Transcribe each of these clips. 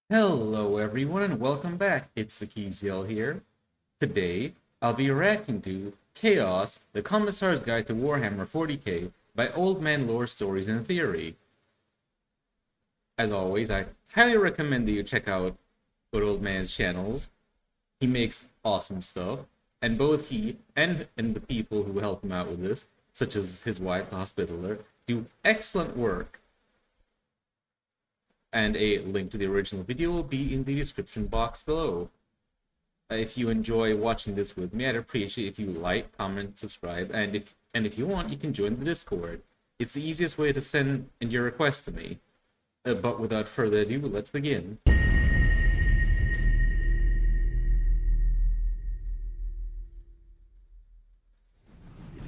Hello everyone and welcome back. It's Sakiziel here. Today, I'll be reacting to Chaos, the Commissar's Guide to Warhammer 40K by Old Man Lore Stories and Theory. As always, I highly recommend that you check out Good Old Man's channels. He makes awesome stuff, and both he and the people who help him out with this, such as his wife, the Hospitaller, do excellent work. And a link to the original video will be in the description box below. If you enjoy watching this with me, I'd appreciate if you like, comment, subscribe, and if you want, you can join the Discord. It's the easiest way to send in your request to me. But without further ado, let's begin. It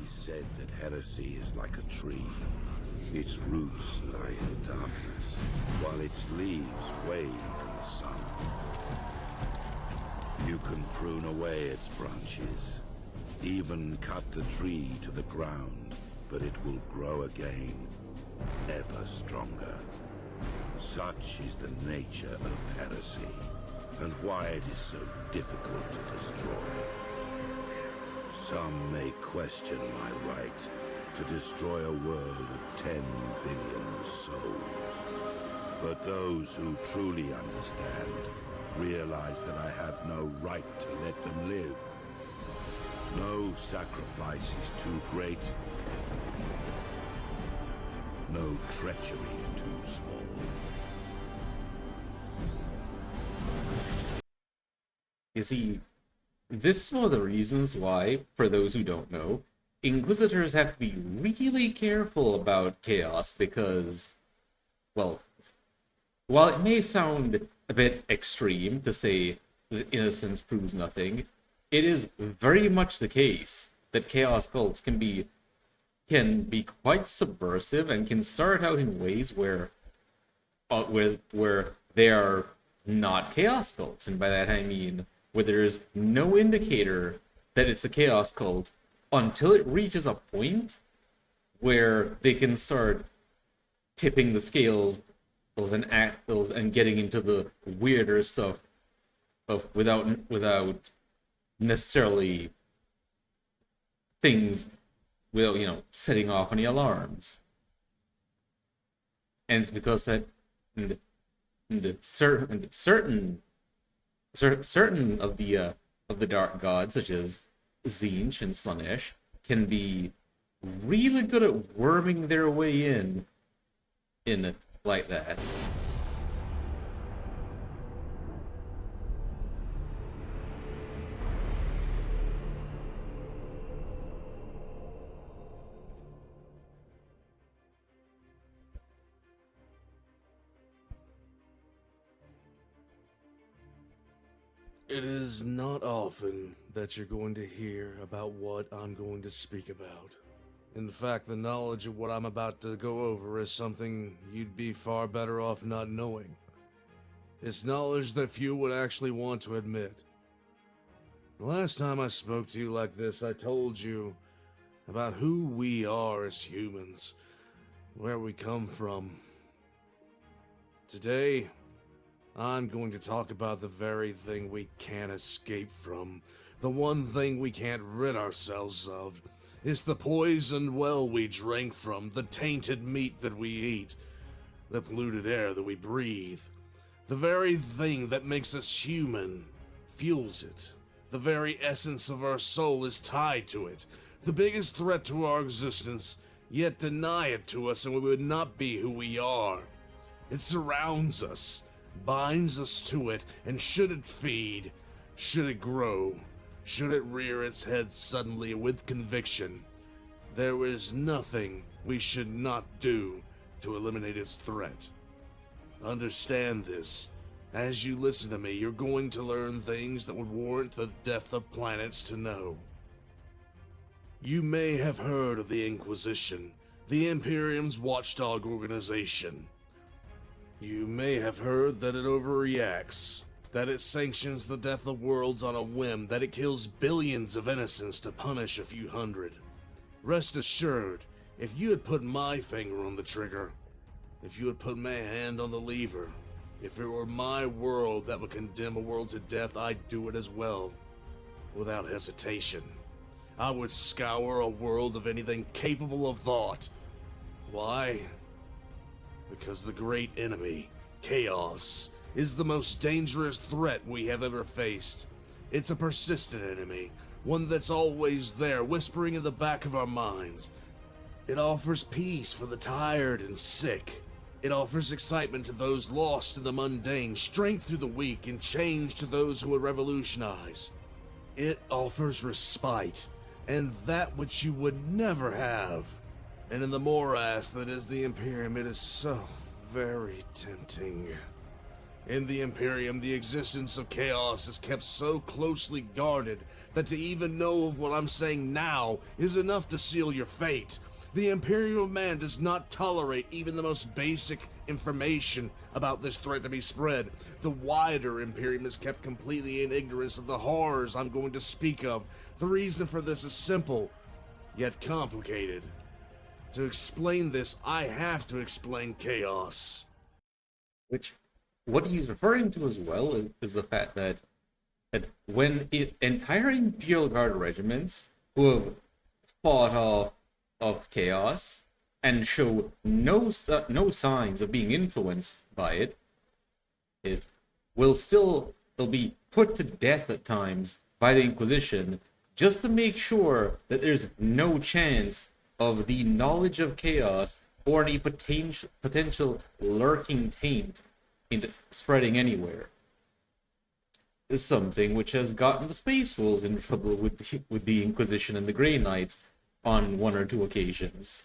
is said that heresy is like a tree. Its roots lie in darkness, while its leaves wave in the sun. You can prune away its branches, even cut the tree to the ground, but it will grow again, ever stronger. Such is the nature of heresy, and why it is so difficult to destroy. Some may question my right to destroy a world of 10 billion souls. But those who truly understand realize that I have no right to let them live. No sacrifice is too great. No treachery too small. You see, this is one of the reasons why, for those who don't know, Inquisitors have to be really careful about Chaos because, well, while it may sound a bit extreme to say that innocence proves nothing, it is very much the case that Chaos cults can be quite subversive and can start out in ways where they are not Chaos cults, and by that I mean where there is no indicator that it's a Chaos cult until it reaches a point where they can start tipping the scales and getting into the weirder stuff of without necessarily things setting off any alarms. And it's because that certain of the dark gods, such as Tzeentch and Slaanesh, can be really good at worming their way in like that. It is not often that you're going to hear about what I'm going to speak about. In fact, the knowledge of what I'm about to go over is something you'd be far better off not knowing. It's knowledge that few would actually want to admit. The last time I spoke to you like this, I told you about who we are as humans, where we come from. Today, I'm going to talk about the very thing we can't escape from. The one thing we can't rid ourselves of. It's the poisoned well we drank from, the tainted meat that we eat, the polluted air that we breathe. The very thing that makes us human fuels it. The very essence of our soul is tied to it. The biggest threat to our existence, yet deny it to us and we would not be who we are. It surrounds us, binds us to it, and should it feed, should it grow, should it rear its head suddenly with conviction, there is nothing we should not do to eliminate its threat. Understand this. As you listen to me, you're going to learn things that would warrant the death of planets to know. You may have heard of the Inquisition, the Imperium's watchdog organization. You may have heard that it overreacts, that it sanctions the death of worlds on a whim, that it kills billions of innocents to punish a few hundred. Rest assured, if you had put my finger on the trigger, if you had put my hand on the lever, If it were my world that would condemn a world to death, I'd do it as well, without hesitation. I would scour a world of anything capable of thought. Why? Because the great enemy, Chaos, is the most dangerous threat we have ever faced. It's a persistent enemy, one that's always there, whispering in the back of our minds. It offers peace for the tired and sick. It offers excitement to those lost in the mundane, strength to the weak, and change to those who would revolutionize. It offers respite, and that which you would never have. And in the morass that is the Imperium, it is so very tempting. In the Imperium, the existence of Chaos is kept so closely guarded that to even know of what I'm saying now is enough to seal your fate. The Imperial man does not tolerate even the most basic information about this threat to be spread. The wider Imperium is kept completely in ignorance of the horrors I'm going to speak of. The reason for this is simple, yet complicated. To explain this, I have to explain Chaos. Which, what he's referring to as well is the fact that when entire Imperial Guard regiments who have fought of Chaos and show no signs of being influenced by it will still they'll be put to death at times by the Inquisition just to make sure that there's no chance of the knowledge of Chaos or any potential lurking taint in spreading anywhere. Is something which has gotten the Space Wolves in trouble with the Inquisition and the Grey Knights on one or two occasions.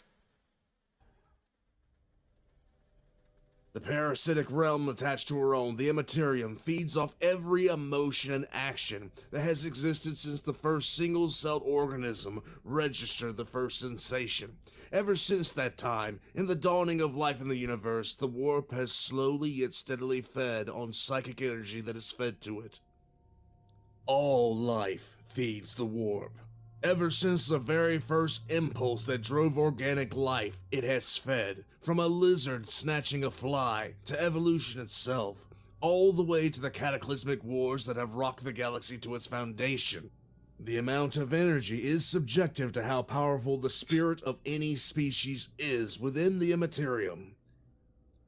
The parasitic realm attached to her own, the Immaterium, feeds off every emotion and action that has existed since the first single-celled organism registered the first sensation. Ever since that time, in the dawning of life in the universe, the warp has slowly yet steadily fed on psychic energy that is fed to it. All life feeds the warp. Ever since the very first impulse that drove organic life, it has fed. From a lizard snatching a fly, to evolution itself, all the way to the cataclysmic wars that have rocked the galaxy to its foundation. The amount of energy is subjective to how powerful the spirit of any species is within the Immaterium.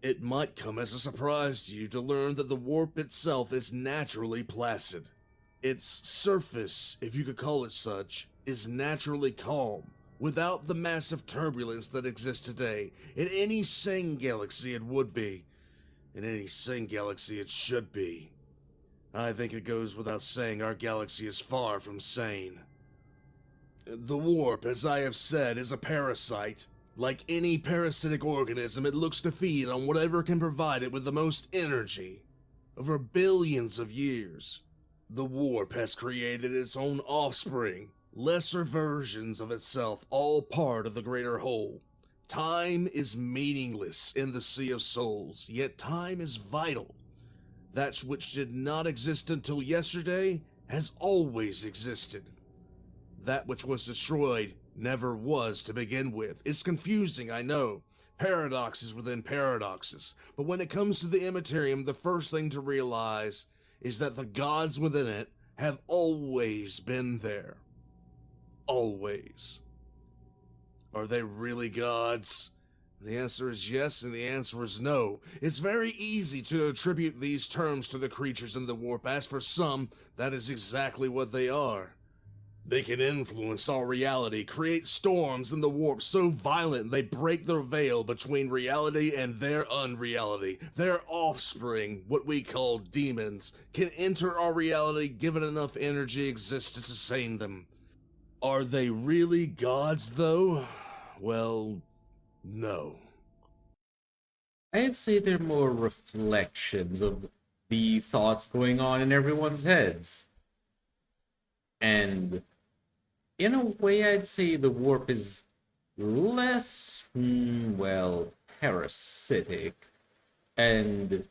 It might come as a surprise to you to learn that the warp itself is naturally placid. Its surface, if you could call it such, is naturally calm, without the massive turbulence that exists today. In any sane galaxy it would be. In any sane galaxy it should be. I think it goes without saying our galaxy is far from sane. The warp, as I have said, is a parasite. Like any parasitic organism, it looks to feed on whatever can provide it with the most energy. Over billions of years, the warp has created its own offspring, lesser versions of itself, all part of the greater whole. Time is meaningless in the Sea of Souls, yet time is vital. That which did not exist until yesterday has always existed. That which was destroyed never was to begin with. It's confusing, I know. Paradoxes within paradoxes. But when it comes to the Immaterium, the first thing to realize is that the gods within it have always been there. Always. Are they really gods? The answer is yes, and the answer is no. It's very easy to attribute these terms to the creatures in the warp. As for some, that is exactly what they are. They can influence our reality, create storms in the warp so violent they break the veil between reality and their unreality. Their offspring, what we call demons, can enter our reality given enough energy exists to sustain them. Are they really gods, though? Well, no. I'd say they're more reflections of the thoughts going on in everyone's heads. And in a way, I'd say the warp is less, parasitic. And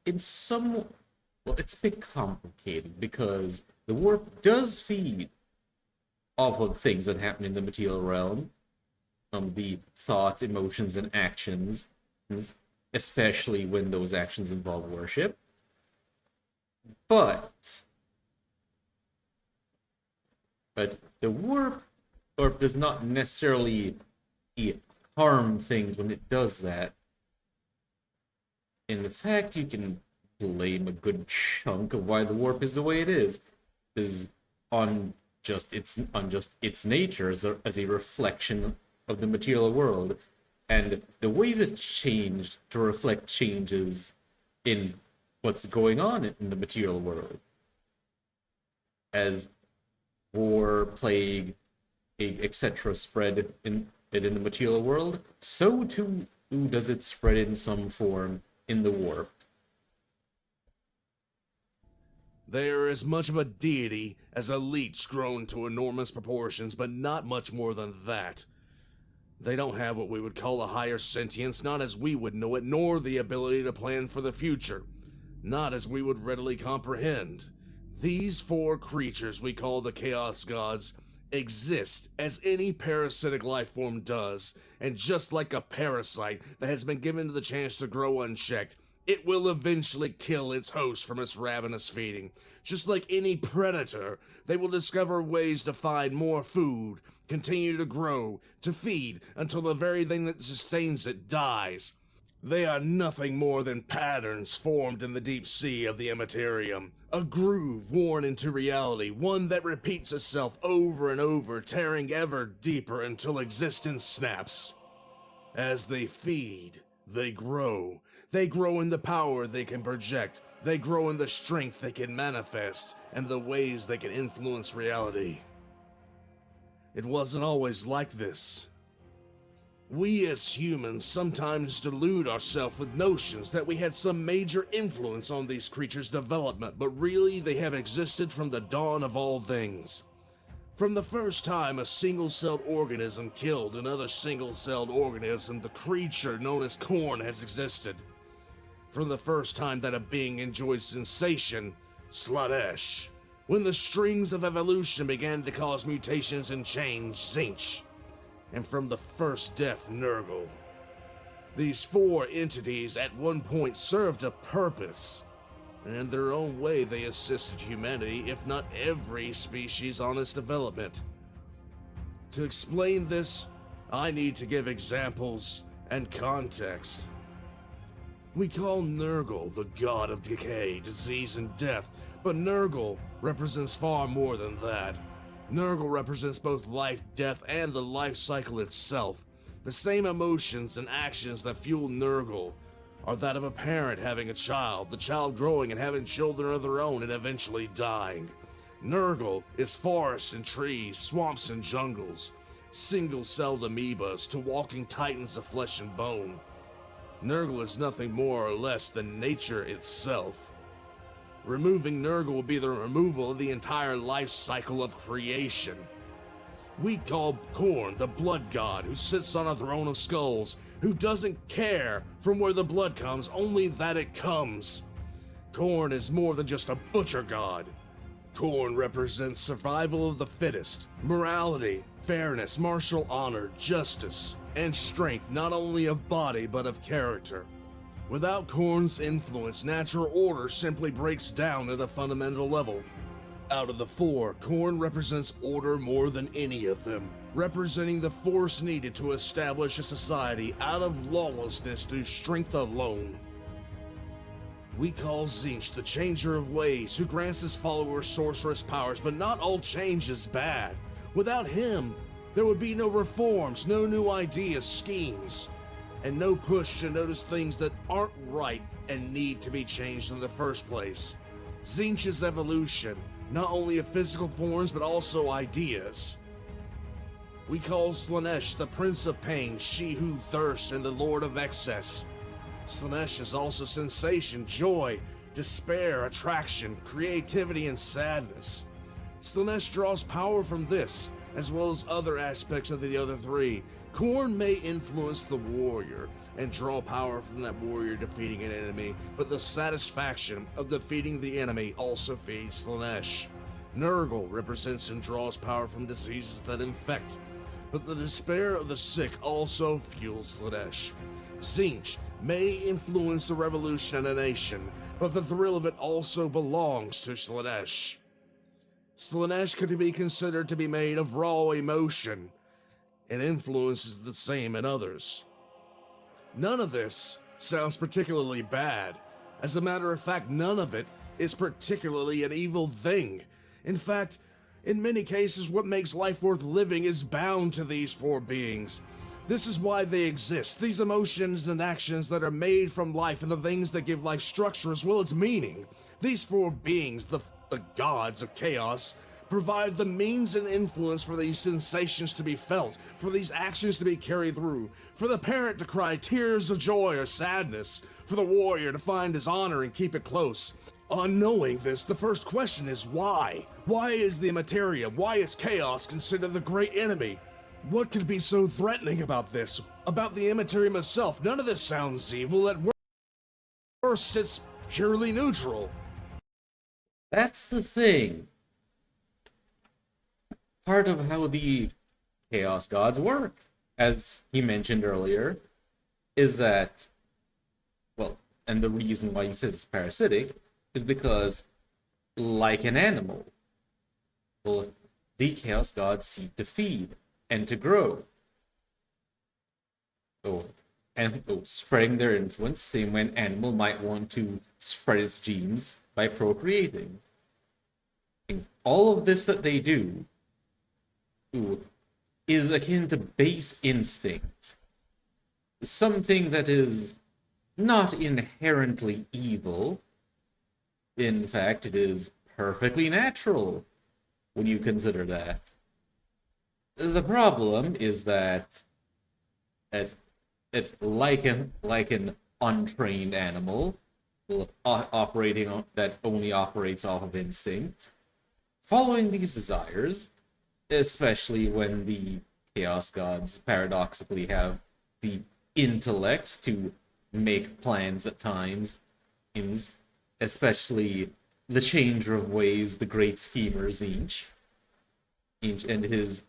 it's it's a bit complicated because the warp does feed off of things that happen in the material realm, the thoughts, emotions, and actions especially when those actions involve worship. But the warp orb does not necessarily harm things when it does that. In fact, you can blame a good chunk of why the warp is the way it is on just its nature as a reflection of the material world, and the ways it's changed to reflect changes in what's going on in the material world. As war, plague, etc. spread in the material world, so too does it spread in some form in the warp. They are as much of a deity as a leech grown to enormous proportions, but not much more than that. They don't have what we would call a higher sentience, not as we would know it, nor the ability to plan for the future, not as we would readily comprehend. These four creatures we call the Chaos Gods exist as any parasitic life form does, and just like a parasite that has been given the chance to grow unchecked, it will eventually kill its host from its ravenous feeding. Just like any predator, they will discover ways to find more food, continue to grow, to feed, until the very thing that sustains it dies. They are nothing more than patterns formed in the deep sea of the immaterium, a groove worn into reality, one that repeats itself over and over, tearing ever deeper until existence snaps. As they feed, they grow. They grow in the power they can project. They grow in the strength they can manifest, and the ways they can influence reality. It wasn't always like this. We as humans sometimes delude ourselves with notions that we had some major influence on these creatures' development, but really they have existed from the dawn of all things. From the first time a single-celled organism killed another single-celled organism, the creature known as Khorne has existed. From the first time that a being enjoyed sensation, Slaanesh. When the strings of evolution began to cause mutations and change, Tzeentch. And from the first death, Nurgle. These four entities at one point served a purpose. And in their own way they assisted humanity, if not every species, on its development. To explain this, I need to give examples and context. We call Nurgle the god of decay, disease, and death, but Nurgle represents far more than that. Nurgle represents both life, death, and the life cycle itself. The same emotions and actions that fuel Nurgle are that of a parent having a child, the child growing and having children of their own and eventually dying. Nurgle is forests and trees, swamps and jungles, single-celled amoebas to walking titans of flesh and bone. Nurgle is nothing more or less than nature itself. Removing Nurgle will be the removal of the entire life cycle of creation. We call Khorne the blood god who sits on a throne of skulls, who doesn't care from where the blood comes, only that it comes. Khorne is more than just a butcher god. Khorne represents survival of the fittest, morality, fairness, martial honor, justice, and strength not only of body but of character. Without Khorne's influence, natural order simply breaks down at a fundamental level. Out of the four, Khorne represents order more than any of them, representing the force needed to establish a society out of lawlessness through strength alone. We call Tzeentch the Changer of Ways, who grants his followers sorcerous powers, but not all change is bad. Without him, there would be no reforms, no new ideas, schemes, and no push to notice things that aren't right and need to be changed in the first place. Tzeentch's evolution, not only of physical forms but also ideas. We call Slaanesh the Prince of Pain, she who thirsts, and the Lord of Excess. Slaanesh is also sensation, joy, despair, attraction, creativity, and sadness. Slaanesh draws power from this, as well as other aspects of the other three. Khorne may influence the warrior and draw power from that warrior defeating an enemy, but the satisfaction of defeating the enemy also feeds Slaanesh. Nurgle represents and draws power from diseases that infect. but the despair of the sick also fuels Slaanesh. Tzeentch may influence a revolution and a nation, but the thrill of it also belongs to Slaanesh. Slaanesh could be considered to be made of raw emotion, and influence is the same in others. None of this sounds particularly bad. As a matter of fact, none of it is particularly an evil thing. In fact, in many cases, what makes life worth living is bound to these four beings. This is why they exist. These emotions and actions that are made from life and the things that give life structure as well as meaning. These four beings, the gods of chaos, provide the means and influence for these sensations to be felt, for these actions to be carried through, for the parent to cry tears of joy or sadness, for the warrior to find his honor and keep it close. On knowing this, the first question is why? Why is the Immaterium, why is chaos considered the great enemy? What could be so threatening about this? About the Immaterium itself? None of this sounds evil. At worst, it's purely neutral. That's the thing. Part of how the Chaos Gods work, as he mentioned earlier, is that, well, and the reason why he says it's parasitic is because, like an animal, well, the Chaos Gods seek to feed and to grow. Spreading their influence, same way an animal might want to spread its genes by procreating. And all of this that they do is akin to base instinct. Something that is not inherently evil. In fact, it is perfectly natural when you consider that. The problem is that like an untrained animal that only operates off of instinct, following these desires, especially when the Chaos Gods paradoxically have the intellect to make plans at times, especially the changer of ways, the great schemer Tzeentch, and his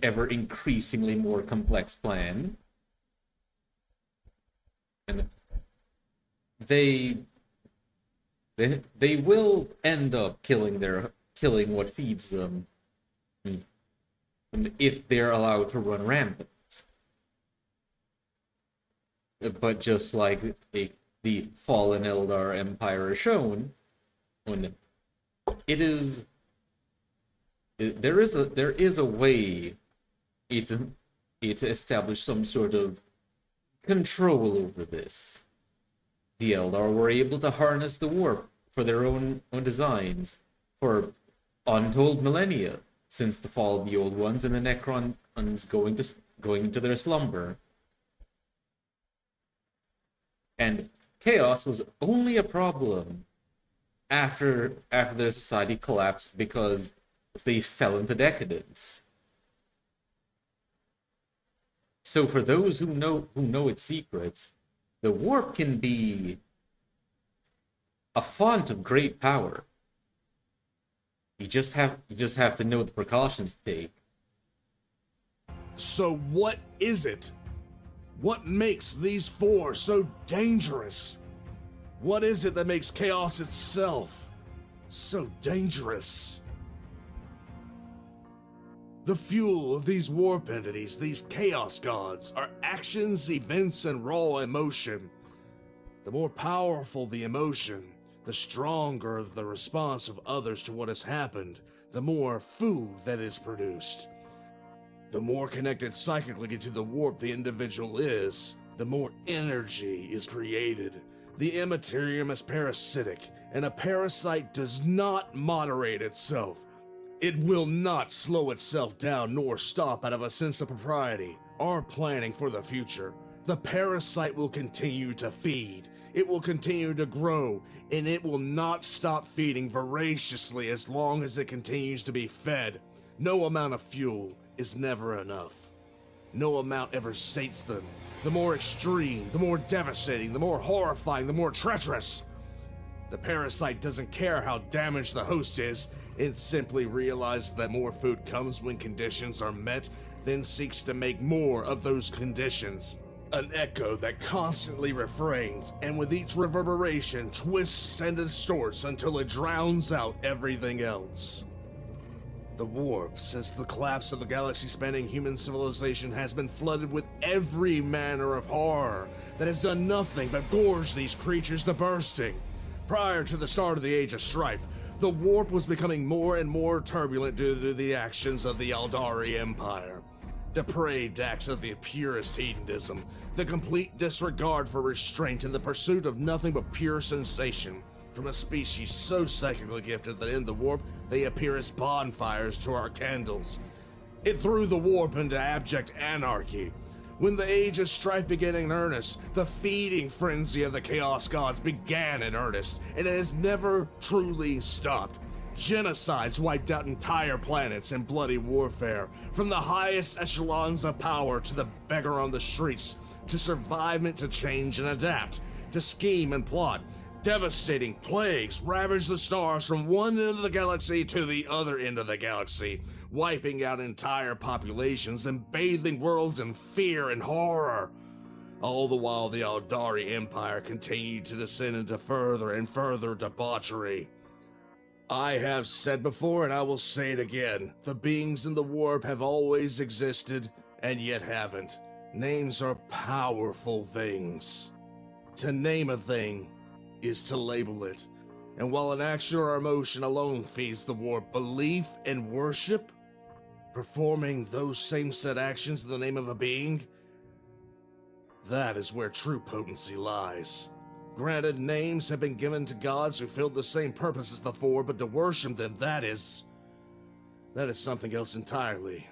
ever increasingly more complex plan. And they will end up killing what feeds them if they're allowed to run rampant. But just like the fallen Eldar Empire has shown, when there is a way to establish some sort of control over this. The Eldar were able to harness the warp for their own designs for untold millennia, since the fall of the Old Ones and the Necrons going into their slumber. And chaos was only a problem after their society collapsed because they fell into decadence. So for those who know its secrets, the warp can be a font of great power. You just have to know the precautions to take. So what is it? What makes these four so dangerous? What is it that makes chaos itself so dangerous? The fuel of these warp entities, these chaos gods, are actions, events, and raw emotion. The more powerful the emotion, the stronger the response of others to what has happened, the more food that is produced. The more connected psychically to the warp the individual is, the more energy is created. The Immaterium is parasitic, and a parasite does not moderate itself. It will not slow itself down nor stop out of a sense of propriety or planning for the future. The parasite will continue to feed. It will continue to grow, and it will not stop feeding voraciously as long as it continues to be fed. No amount of fuel is never enough. No amount ever sates them. The more extreme, the more devastating, the more horrifying, the more treacherous. The parasite doesn't care how damaged the host is. It simply realizes that more food comes when conditions are met, then seeks to make more of those conditions. An echo that constantly refrains, and with each reverberation twists and distorts until it drowns out everything else. The warp, since the collapse of the galaxy-spanning human civilization, has been flooded with every manner of horror that has done nothing but gorge these creatures to bursting. Prior to the start of the Age of Strife, the warp was becoming more and more turbulent due to the actions of the Aldari Empire. Depraved acts of the purest hedonism, the complete disregard for restraint, and the pursuit of nothing but pure sensation, from a species so psychically gifted that in the warp they appear as bonfires to our candles. It threw the warp into abject anarchy. When the Age of Strife began in earnest, the feeding frenzy of the Chaos Gods began in earnest, and it has never truly stopped. Genocides wiped out entire planets in bloody warfare, from the highest echelons of power to the beggar on the streets, to survive meant to change and adapt, to scheme and plot. Devastating plagues ravaged the stars from one end of the galaxy to the other end of the galaxy, wiping out entire populations and bathing worlds in fear and horror. All the while the Aldari Empire continued to descend into further and further debauchery. I have said before, and I will say it again, the beings in the warp have always existed, and yet haven't. Names are powerful things. To name a thing is to label it, and while an action or emotion alone feeds the warp, belief and worship, performing those same set actions in the name of a being, that is where true potency lies. Granted, names have been given to gods who filled the same purpose as the four, but to worship them, that is something else entirely.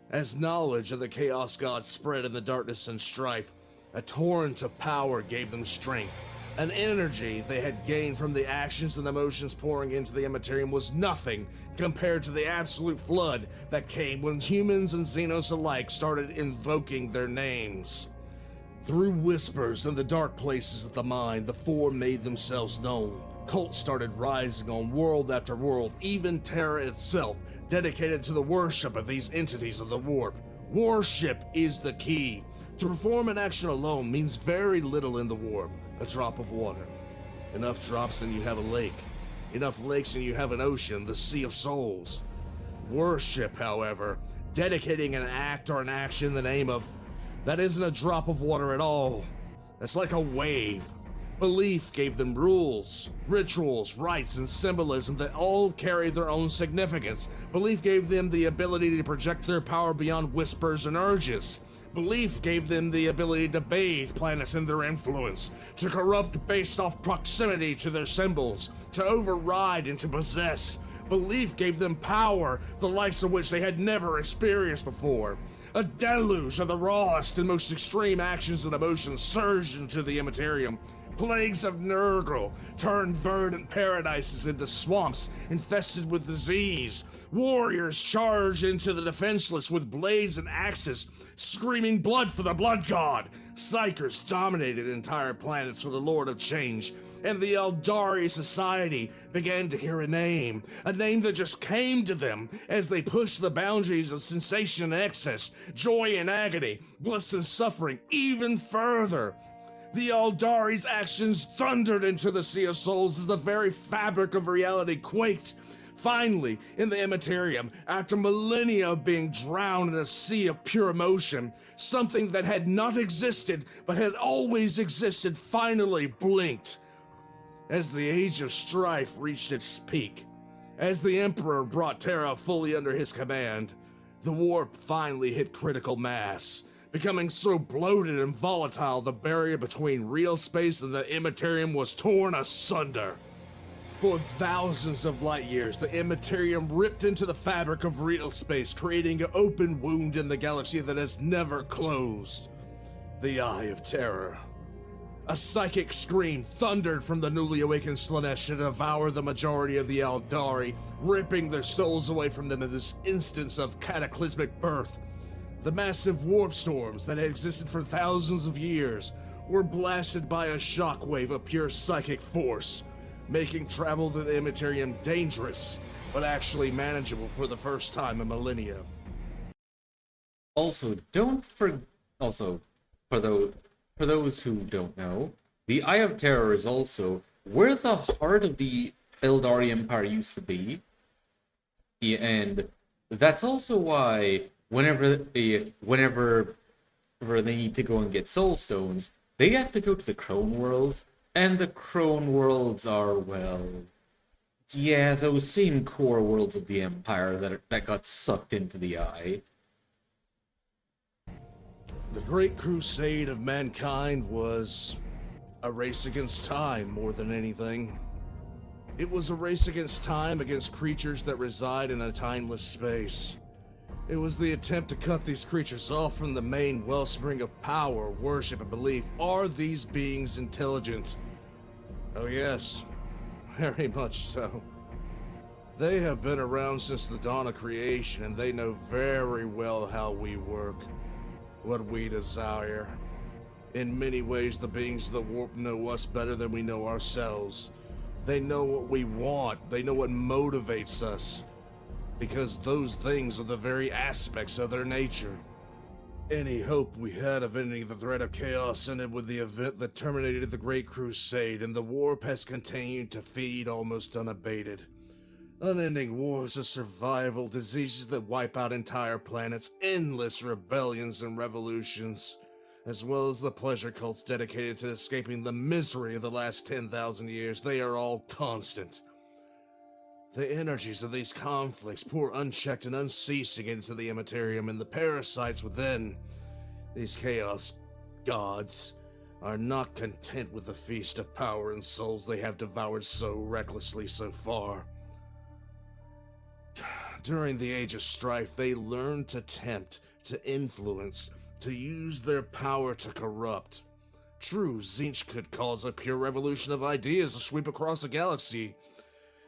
As knowledge of the Chaos Gods spread in the darkness and strife, a torrent of power gave them strength. An energy they had gained from the actions and emotions pouring into the Immaterium was nothing compared to the absolute flood that came when humans and Xenos alike started invoking their names. Through whispers in the dark places of the mind, the four made themselves known. Cults started rising on world after world, even Terra itself, dedicated to the worship of these entities of the warp. Worship is the key. To perform an action alone means very little in the warp. A drop of water. Enough drops and you have a lake. Enough lakes and you have an ocean, the Sea of Souls. Worship, however, dedicating an act or an action in the name of, that isn't a drop of water at all. That's like a wave. Belief gave them rules, rituals, rites, and symbolism that all carry their own significance. Belief gave them the ability to project their power beyond whispers and urges. Belief gave them the ability to bathe planets in their influence, to corrupt based off proximity to their symbols, to override and to possess. Belief gave them power, the likes of which they had never experienced before. A deluge of the rawest and most extreme actions and emotions surged into the Immaterium. Plagues of Nurgle turned verdant paradises into swamps infested with disease. Warriors charged into the defenseless with blades and axes, screaming blood for the Blood God. Psychers dominated entire planets for the Lord of Change, and the Aldari society began to hear a name that just came to them as they pushed the boundaries of sensation and excess, joy and agony, bliss and suffering even further. The Aldari's actions thundered into the Sea of Souls as the very fabric of reality quaked. Finally, in the Immaterium, after millennia of being drowned in a sea of pure emotion, something that had not existed but had always existed finally blinked. As the Age of Strife reached its peak, as the Emperor brought Terra fully under his command, the warp finally hit critical mass, becoming so bloated and volatile the barrier between real space and the Immaterium was torn asunder. For thousands of light years, the Immaterium ripped into the fabric of real space, creating an open wound in the galaxy that has never closed. The Eye of Terror. A psychic scream thundered from the newly awakened Slanesh to devour the majority of the Aldari, ripping their souls away from them in this instance of cataclysmic birth. The massive warp storms that had existed for thousands of years were blasted by a shockwave of pure psychic force, making travel to the Immaterium dangerous but actually manageable for the first time in millennia. Also, also for those who don't know, the Eye of Terror is also where the heart of the Eldari Empire used to be. Yeah, and that's also why whenever they need to go and get soul stones, they have to go to the Crone Worlds, and the Crone Worlds are, well, yeah, those same core worlds of the Empire that got sucked into the Eye. The Great Crusade of mankind was a race against time more than anything. It was a race against time, against creatures that reside in a timeless space. It was the attempt to cut these creatures off from the main wellspring of power, worship, and belief. Are these beings intelligent? Oh yes, very much so. They have been around since the dawn of creation, and they know very well how we work, what we desire. In many ways, the beings of the warp know us better than we know ourselves. They know what we want. They know what motivates us. Because those things are the very aspects of their nature. Any hope we had of ending the threat of chaos ended with the event that terminated the Great Crusade, and the warp has continued to feed almost unabated. Unending wars of survival, diseases that wipe out entire planets, endless rebellions and revolutions, as well as the pleasure cults dedicated to escaping the misery of the last 10,000 years. They are all constant. The energies of these conflicts pour unchecked and unceasing into the Immaterium, and the parasites within, these chaos gods, are not content with the feast of power and souls they have devoured so recklessly so far. During the Age of Strife, they learned to tempt, to influence, to use their power to corrupt. True, Tzeentch could cause a pure revolution of ideas to sweep across the galaxy.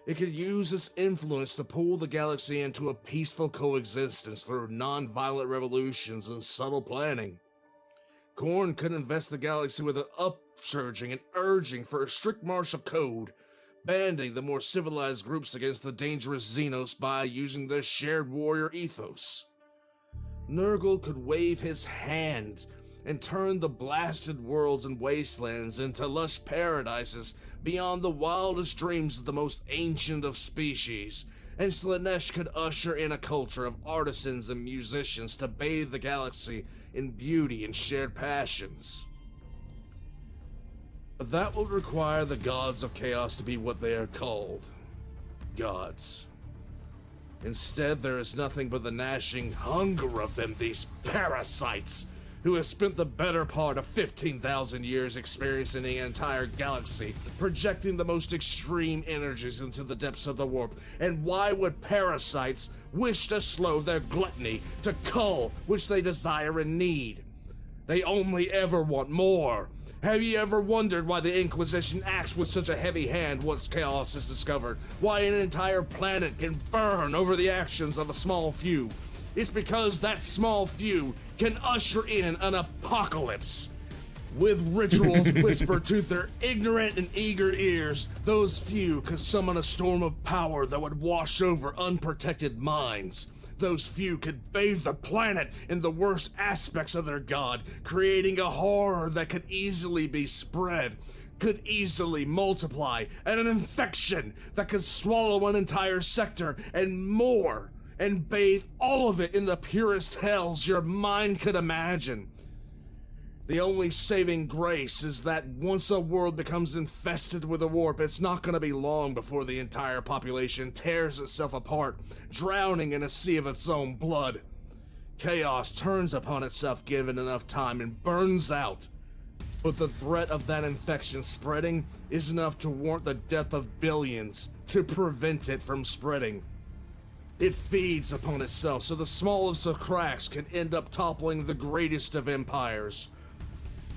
It could use its influence to pull the galaxy into a peaceful coexistence through non-violent revolutions and subtle planning. Khorne could invest the galaxy with an upsurging and urging for a strict martial code, banding the more civilized groups against the dangerous Xenos by using their shared warrior ethos. Nurgle could wave his hand and turn the blasted worlds and wastelands into lush paradises beyond the wildest dreams of the most ancient of species, and Slaanesh could usher in a culture of artisans and musicians to bathe the galaxy in beauty and shared passions. But that would require the gods of chaos to be what they are called. Gods. Instead, there is nothing but the gnashing hunger of them, these parasites, who have spent the better part of 15,000 years experiencing the entire galaxy, projecting the most extreme energies into the depths of the warp. And why would parasites wish to slow their gluttony to cull which they desire and need? They only ever want more. Have you ever wondered why the Inquisition acts with such a heavy hand once chaos is discovered? Why an entire planet can burn over the actions of a small few? It's because that small few can usher in an apocalypse. With rituals whispered to their ignorant and eager ears, those few could summon a storm of power that would wash over unprotected minds. Those few could bathe the planet in the worst aspects of their god, creating a horror that could easily be spread, could easily multiply, and an infection that could swallow an entire sector and more, and bathe all of it in the purest hells your mind could imagine. The only saving grace is that once a world becomes infested with a warp, it's not going to be long before the entire population tears itself apart, drowning in a sea of its own blood. Chaos turns upon itself given enough time and burns out. But the threat of that infection spreading is enough to warrant the death of billions to prevent it from spreading. It feeds upon itself, so the smallest of cracks can end up toppling the greatest of empires.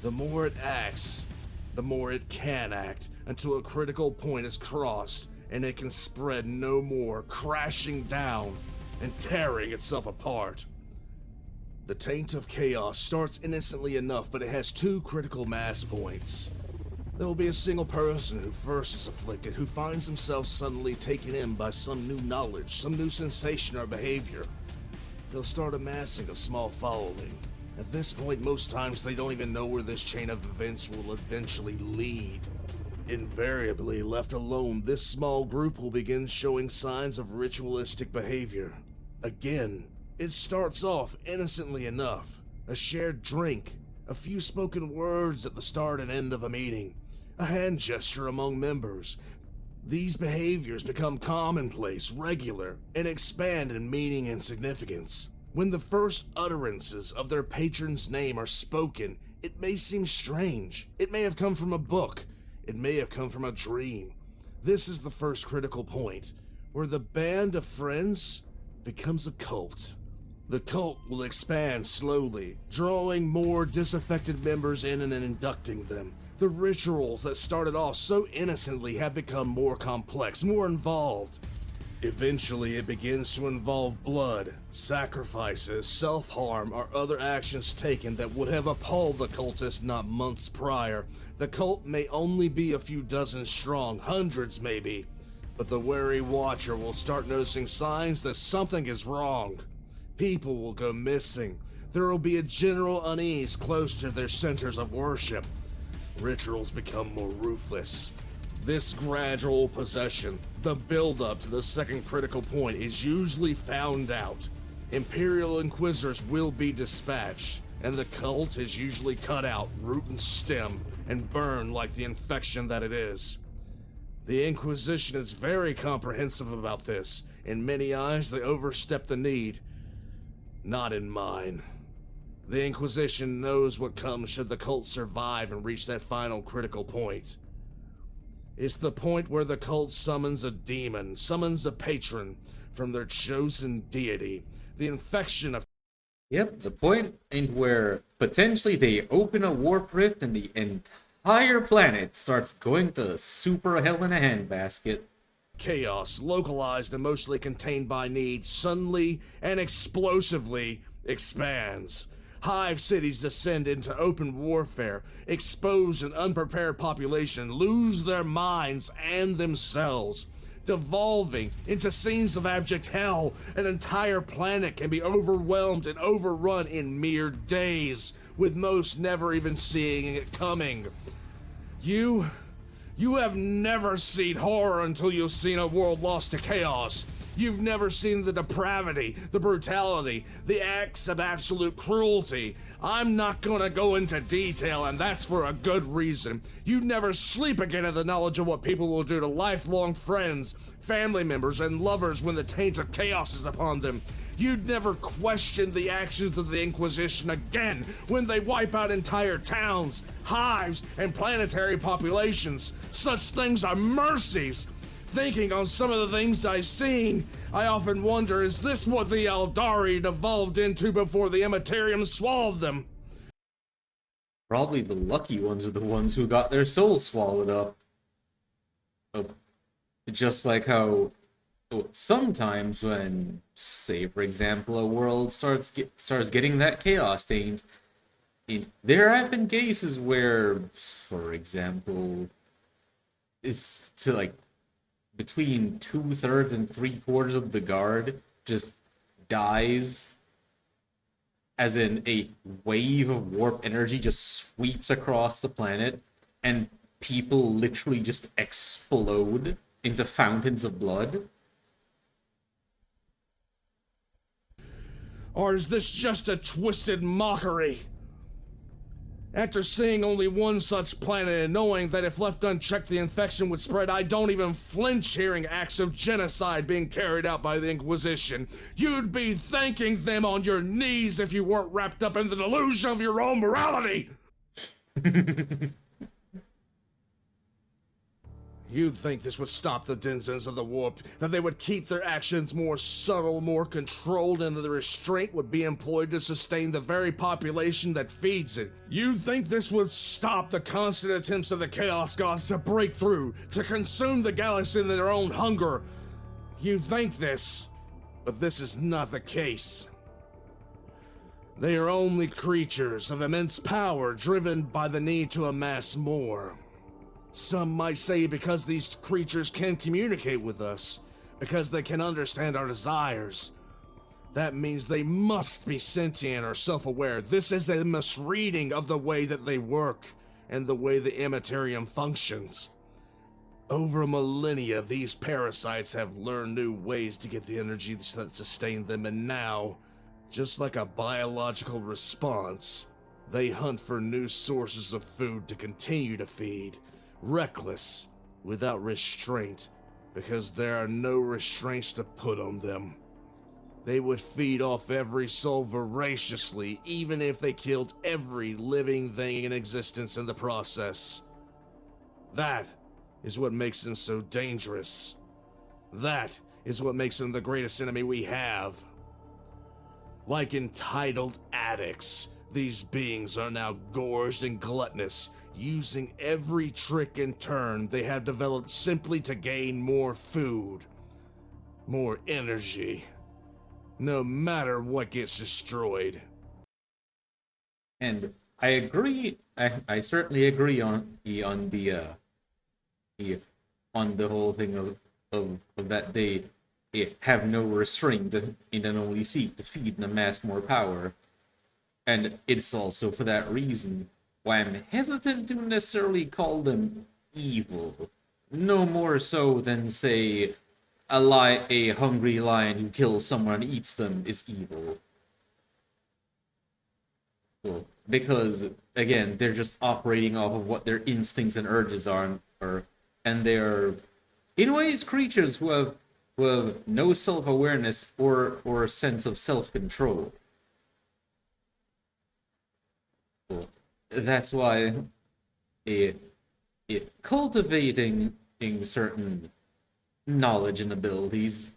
The more it acts, the more it can act, until a critical point is crossed, and it can spread no more, crashing down and tearing itself apart. The taint of chaos starts innocently enough, but it has two critical mass points. There will be a single person who first is afflicted, who finds himself suddenly taken in by some new knowledge, some new sensation or behavior. They'll start amassing a small following. At this point, most times they don't even know where this chain of events will eventually lead. Invariably, left alone, this small group will begin showing signs of ritualistic behavior. Again, it starts off innocently enough. A shared drink, a few spoken words at the start and end of a meeting, a hand gesture among members. These behaviors become commonplace, regular, and expand in meaning and significance. When the first utterances of their patron's name are spoken, it may seem strange. It may have come from a book. It may have come from a dream. This is the first critical point, where the band of friends becomes a cult. The cult will expand slowly, drawing more disaffected members in and inducting them. The rituals that started off so innocently have become more complex, more involved. Eventually, it begins to involve blood, sacrifices, self-harm, or other actions taken that would have appalled the cultists not months prior. The cult may only be a few dozen strong, hundreds maybe, but the wary watcher will start noticing signs that something is wrong. People will go missing. There will be a general unease close to their centers of worship. Rituals become more ruthless. This gradual possession, the build-up to the second critical point, is usually found out. Imperial Inquisitors will be dispatched, and the cult is usually cut out, root and stem, and burned like the infection that it is. The Inquisition is very comprehensive about this. In many eyes, they overstep the need. Not in mine. The Inquisition knows what comes should the cult survive and reach that final critical point. It's the point where the cult summons a demon, summons a patron from their chosen deity. The infection of... Yep, the point in where potentially they open a warp rift and the entire planet starts going to super hell in a handbasket. chaos, localized and mostly contained by need, suddenly and explosively expands. Hive cities descend into open warfare. Exposed and unprepared population lose their minds and themselves. Devolving into scenes of abject hell, an entire planet can be overwhelmed and overrun in mere days, with most never even seeing it coming. You have never seen horror until you've seen a world lost to chaos. You've never seen the depravity, the brutality, the acts of absolute cruelty. I'm not gonna go into detail, and that's for a good reason. You'd never sleep again at the knowledge of what people will do to lifelong friends, family members, and lovers when the taint of chaos is upon them. You'd never question the actions of the Inquisition again when they wipe out entire towns, hives, and planetary populations. Such things are mercies. Thinking on some of the things I've seen, I often wonder, is this what the Eldari devolved into before the Immaterium swallowed them? Probably the lucky ones are the ones who got their souls swallowed up. Just like how sometimes when, say for example, a world starts getting that chaos taint, there have been cases where, for example, it's to like between 2/3 and 3/4 of the guard just dies, as in a wave of warp energy just sweeps across the planet and people literally just explode into fountains of blood. Or is this just a twisted mockery? After seeing only one such planet and knowing that if left unchecked the infection would spread, I don't even flinch hearing acts of genocide being carried out by the Inquisition. You'd be thanking them on your knees if you weren't wrapped up in the delusion of your own morality! You'd think this would stop the denizens of the warp, that they would keep their actions more subtle, more controlled, and that the restraint would be employed to sustain the very population that feeds it. You'd think this would stop the constant attempts of the Chaos Gods to break through, to consume the galaxy in their own hunger. You'd think this, but this is not the case. They are only creatures of immense power driven by the need to amass more. Some might say because these creatures can communicate with us, because they can understand our desires. That means they must be sentient or self-aware. This is a misreading of the way that they work and the way the Immaterium functions. Over millennia, these parasites have learned new ways to get the energy that sustain them, and now, just like a biological response, they hunt for new sources of food to continue to feed, reckless, without restraint, because there are no restraints to put on them. They would feed off every soul voraciously, even if they killed every living thing in existence in the process. That is what makes them so dangerous. That is what makes them the greatest enemy we have. Like entitled addicts, these beings are now gorged and gluttonous, using every trick and turn they have developed simply to gain more food, more energy, no matter what gets destroyed. And I agree. I certainly agree on the on the whole thing of that they have no restraint and only seek to feed and amass more power. And it's also for that reason why I'm hesitant to necessarily call them evil. No more so than, say, a hungry lion who kills someone and eats them is evil. Well, because, again, they're just operating off of what their instincts and urges are, and they're, in ways, creatures who have no self-awareness or a sense of self-control. Well, that's why cultivating certain knowledge and abilities,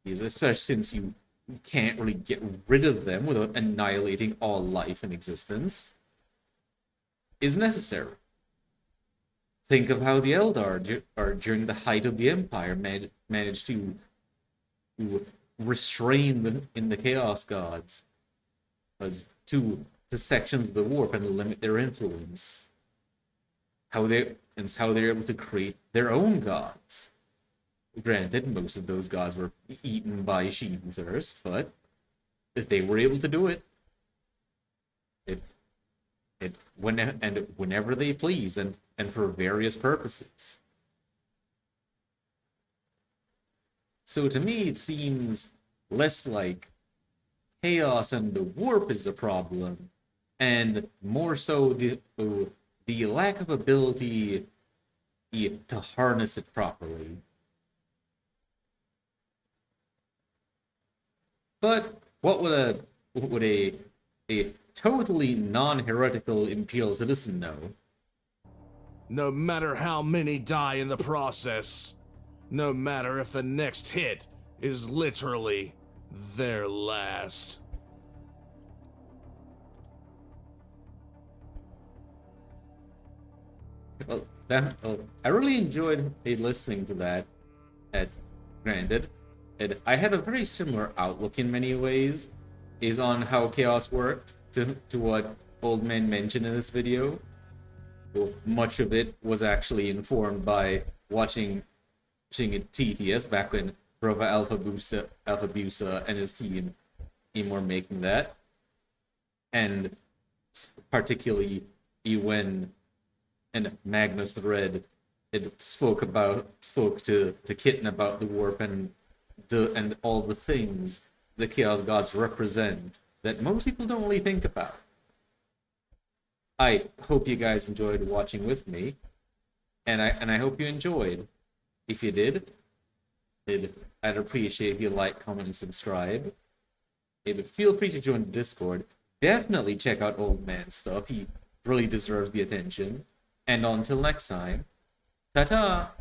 especially since you can't really get rid of them without annihilating all life in existence, is necessary. Think of how the Eldar, during the height of the Empire, managed to restrain in the Chaos Gods to sections of the warp and limit their influence. How they're able to create their own gods. Granted, most of those gods were eaten by Sheathers, but they were able to do it. Whenever they please, and for various purposes. So to me, it seems less like chaos and the warp is the problem, and more so the lack of ability to harness it properly. But what would a totally non-heretical Imperial citizen know? No matter how many die in the process, no matter if the next hit is literally their last. Well, I really enjoyed listening to that. Granted, I had a very similar outlook in many ways, is on how chaos worked to what Old Man mentioned in this video. Well, much of it was actually informed by watching it TTS back when Brova Alpha Busa and his team were making that, and particularly when Magnus the Red spoke to Kitten about the warp and all the things the Chaos Gods represent that most people don't really think about. I hope you guys enjoyed watching with me, and I hope you enjoyed. If you did, I'd appreciate if you like, comment, and subscribe. But feel free to join the Discord. Definitely check out Old Man's stuff. He really deserves the attention. And until next time, ta-ta!